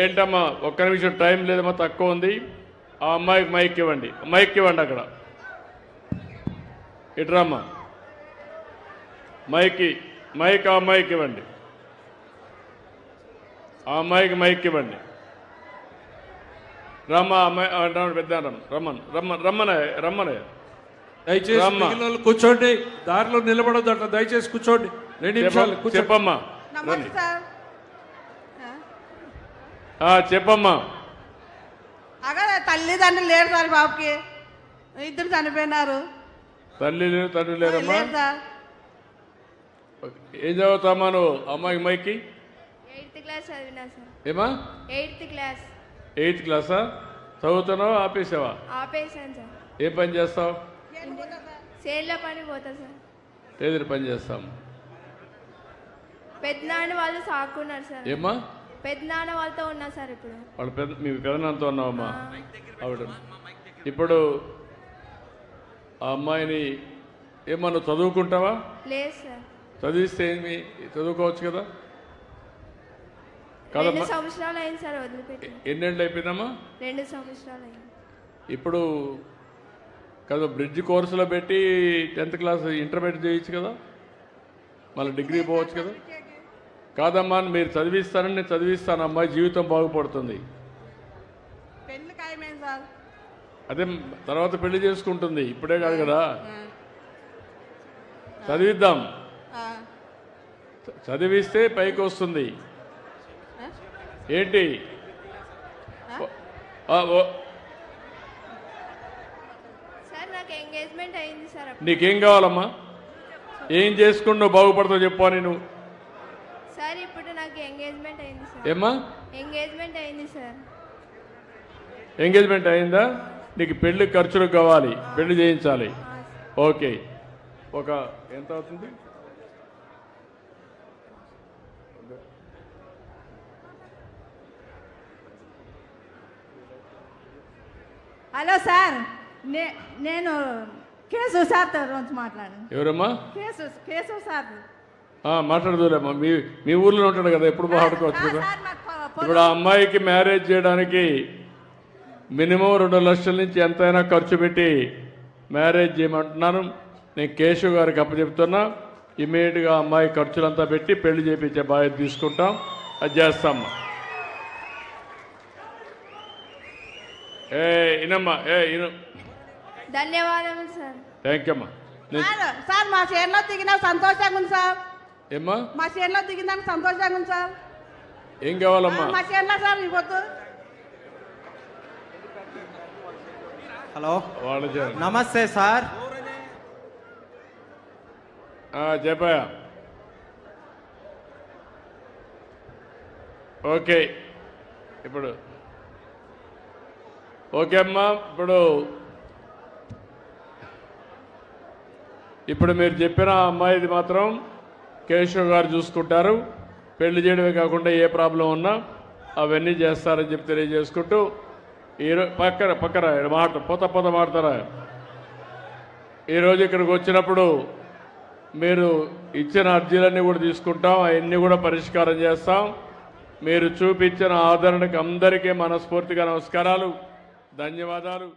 ఏంటమ్మా ఒక్క నిమిషం టైం లేదమ్మా, తక్కువ ఉంది. ఆ అమ్మాయికి మైక్ ఇవ్వండి, మైక్ ఇవ్వండి. అక్కడ ఇట్రమ్మా, మైక్ ఆ అమ్మాయికి ఇవ్వండి, ఆ అమ్మాయికి మైక్ ఇవ్వండి. రమ్మ అమ్మాయి పెద్ద రమ్మనే దయచేసి మిగిలిన వాళ్ళు కూర్చోండి, దారిలో నిలబడొద్దు అట్లా, దయచేసి కూర్చోండి. 2 నిమిషాలు చెప్పమ్మా. చెప్పమ్మా. అక్కడ తల్లిదండ్రులు లేరు సార్, బాబుకి 2 చనిపోయినారు. తల్లి లేరు తండ్రి లేరమ్మా. ఏం చదువుతామా నువ్వు? అమ్మాయికి మైకి 8th క్లాస్ చదివినా సార్. ఏమా? 8th class. 8th క్లాసా? చదువుతున్నావా ఆపేసావా? ఆపేసాను సార్. ఏం పని చేస్తావు? సేన్లో పని పోతా సార్. ఏది పని చేస్తాం? పెద్దనాన్న వాళ్ళు సాకున్నారు సార్. ఏమ్మా? పెద్దనాన్న వాళ్ళతో ఉన్నా సార్. ఇప్పుడు వాళ్ళు మీ పెదనాన్నతో ఉన్నావమ్మా? ఆవిడ ఇప్పుడు ఆ అమ్మాయిని ఏమన్నా చదువుకుంటావా? లేదు సార్. చదివిస్తే ఏమి చదువుకోవచ్చు కదా. 2 సంవత్సరాలు అయింది సార్ వదిలిపెట్టి. ఎన్నేళ్ళు అయిపోయిందమ్మా? 2 సంవత్సరాలు అయింది. ఇప్పుడు కదా బ్రిడ్జ్ కోర్సులో పెట్టి 10th క్లాస్ ఇంటర్మీడియట్ చేయొచ్చు కదా, మళ్ళీ డిగ్రీ పోవచ్చు కదా. కాదమ్మా, మీరు చదివిస్తానని నేను చదివిస్తాను, అమ్మాయి జీవితం బాగుపడుతుంది. పెళ్లి ఖాయమేం సార్? అదే తర్వాత పెళ్లి చేసుకుంటుంది, ఇప్పుడే కాదు కదా. చదివిద్దాం, చదివిస్తే పైకి వస్తుంది. ఏంటి సార్ నాకు ఎంగేజ్మెంట్ అయింది సార్. నీకేం కావాలమ్మా? ఏం చేసుకుని నువ్వు బాగుపడతావు చెప్పు అని నువ్వు. సార్ ఇప్పుడు నాకు ఎంగేజ్మెంట్ అయింది సార్. ఏమ్మా? ఎంగేజ్మెంట్ అయింది సార్. ఎంగేజ్మెంట్ అయిందా? నీకు పెళ్లి ఖర్చులు కావాలి, పెళ్లి చేయించాలి. ఓకే, ఒక ఎంత అవుతుంది? హలో సార్, నేను కేసు సార్తో రోజు మాట్లాడాను. ఎవరమ్మా? Case sir. మాట్లాడదులేమ్మా, మీ ఊర్లో ఉంటాడు కదా, ఎప్పుడు మాట్లాడుకోవచ్చు కదా. ఇప్పుడు ఆ అమ్మాయికి మ్యారేజ్ చేయడానికి మినిమం 2 లక్షల నుంచి ఎంతైనా ఖర్చు పెట్టి మ్యారేజ్ చేయమంటున్నాను. నేను కేశవ్ గారికి అప్పచెప్తున్నా. ఇమీడియట్గా అమ్మాయి ఖర్చులంతా పెట్టి పెళ్లి చేయించే బాధ్యత తీసుకుంటాం, అది చేస్తామ్మా. ఇనమ్మా, ఇను. ధన్యవాదములు సార్. థ్యాంక్ యూ అమ్మా. సార్ మా చేనులో దిగినా సంతోషంగా ఉంది సార్. ఏమ్మా? మా చేనులో దిగిందానికి సంతోషంగా ఉంది సార్. ఏం కావాలమ్మా? మా చేనులో సార్ ఇవ్వద్దు. హలో, నమస్తే సార్. చెప్పయా. ఓకే, ఇప్పుడు ఓకే అమ్మా. ఇప్పుడు మీరు చెప్పిన అమ్మాయిది మాత్రం కేశవ్ గారు చూసుకుంటారు. పెళ్లి చేయడమే కాకుండా ఏ ప్రాబ్లం ఉన్నా అవన్నీ చేస్తారని చెప్పి తెలియజేసుకుంటూ, ఈరోజు పక్కన పోత మాడతారా. ఈరోజు ఇక్కడికి వచ్చినప్పుడు మీరు ఇచ్చిన అర్జీలన్నీ కూడా తీసుకుంటాం, అవన్నీ కూడా పరిష్కారం చేస్తాం. మీరు చూపించిన ఆదరణకు అందరికీ మనస్ఫూర్తిగా నమస్కారాలు, ధన్యవాదాలు.